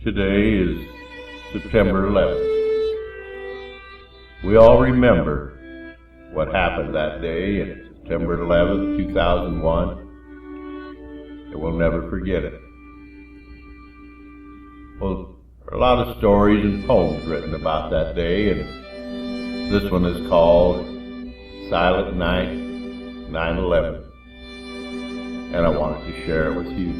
Today is September 11th. We all remember what happened that day in September 11th, 2001, and we'll never forget it. Well, there are a lot of stories and poems written about that day, and this one is called Silent Night, 9/11, and I wanted to share it with you.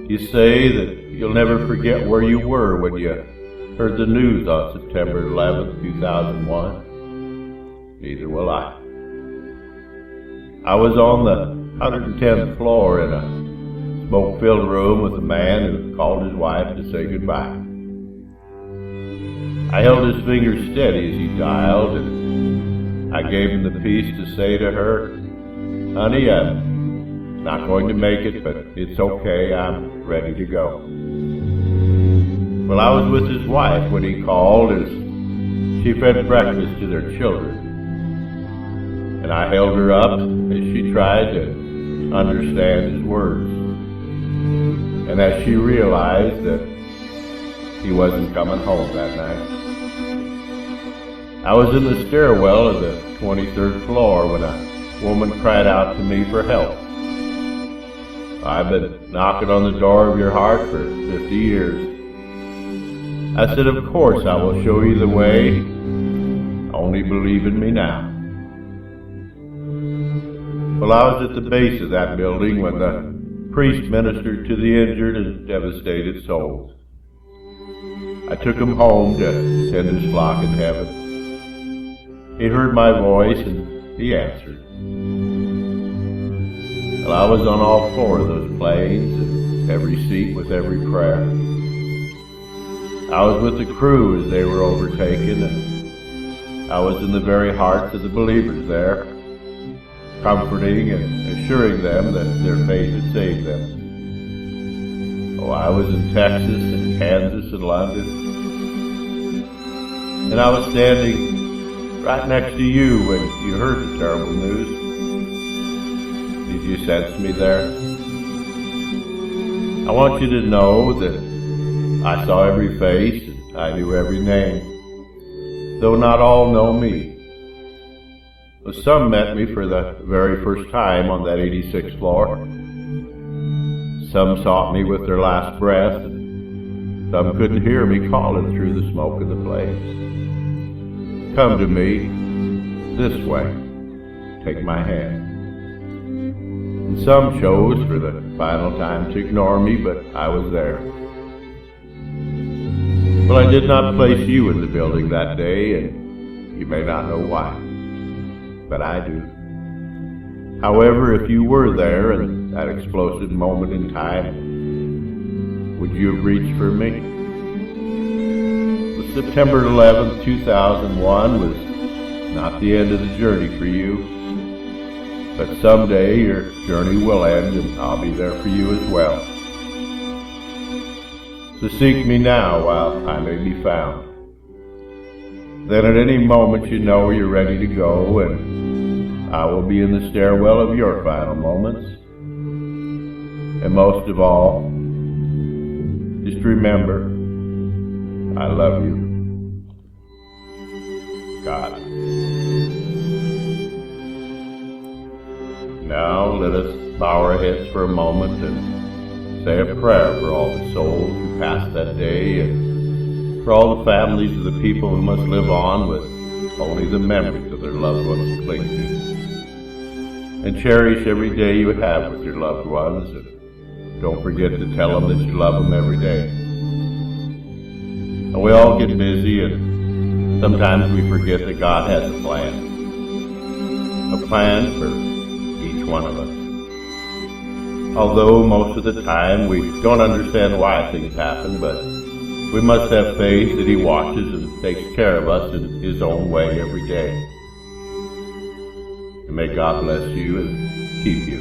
You say that you'll never forget where you were when you heard the news on September 11th, 2001. Neither will I. I was on the 110th floor in a smoke-filled room with a man who called his wife to say goodbye. I held his fingers steady as he dialed, and I gave him the piece to say to her, "Honey, I'm not going to make it, but it's okay, I'm ready to go." Well, I was with his wife when he called as she fed breakfast to their children. And I held her up as she tried to understand his words. And as she realized that he wasn't coming home that night. I was in the stairwell of the 23rd floor when a woman cried out to me for help. "I've been knocking on the door of your heart for 50 years. I said, "Of course I will show you the way. Only believe in me now." Well, I was at the base of that building when the priest ministered to the injured and devastated souls. I took him home to tend his flock in heaven. He heard my voice and he answered. Well, I was on all four of those planes, and every seat with every prayer. I was with the crew as they were overtaken, and I was in the very hearts of the believers there, comforting and assuring them that their faith had saved them. Oh, I was in Texas and Kansas and London, and I was standing right next to you when you heard the terrible news. Did you sense me there? I want you to know that I saw every face and I knew every name, though not all know me. Some met me for the very first time on that 86th floor. Some sought me with their last breath, and some couldn't hear me calling through the smoke of the flames. "Come to me this way, take my hand." And some chose for the final time to ignore me, but I was there. Well, I did not place you in the building that day, and you may not know why, but I do. However, if you were there in that explosive moment in time, would you have reached for me? Well, September 11th, 2001 was not the end of the journey for you, but someday your journey will end and I'll be there for you as well. So seek me now while I may be found. Then at any moment you know you're ready to go, and I will be in the stairwell of your final moments. And most of all, just remember, I love you. God. Now let us bow our heads for a moment and say a prayer for all the souls who passed that day, and for all the families of the people who must live on with only the memories of their loved ones to cling to. And cherish every day you have with your loved ones, and don't forget to tell them that you love them every day. And we all get busy, and sometimes we forget that God has a plan for each one of us. Although most of the time we don't understand why things happen, but we must have faith that He watches and takes care of us in His own way every day. And may God bless you and keep you.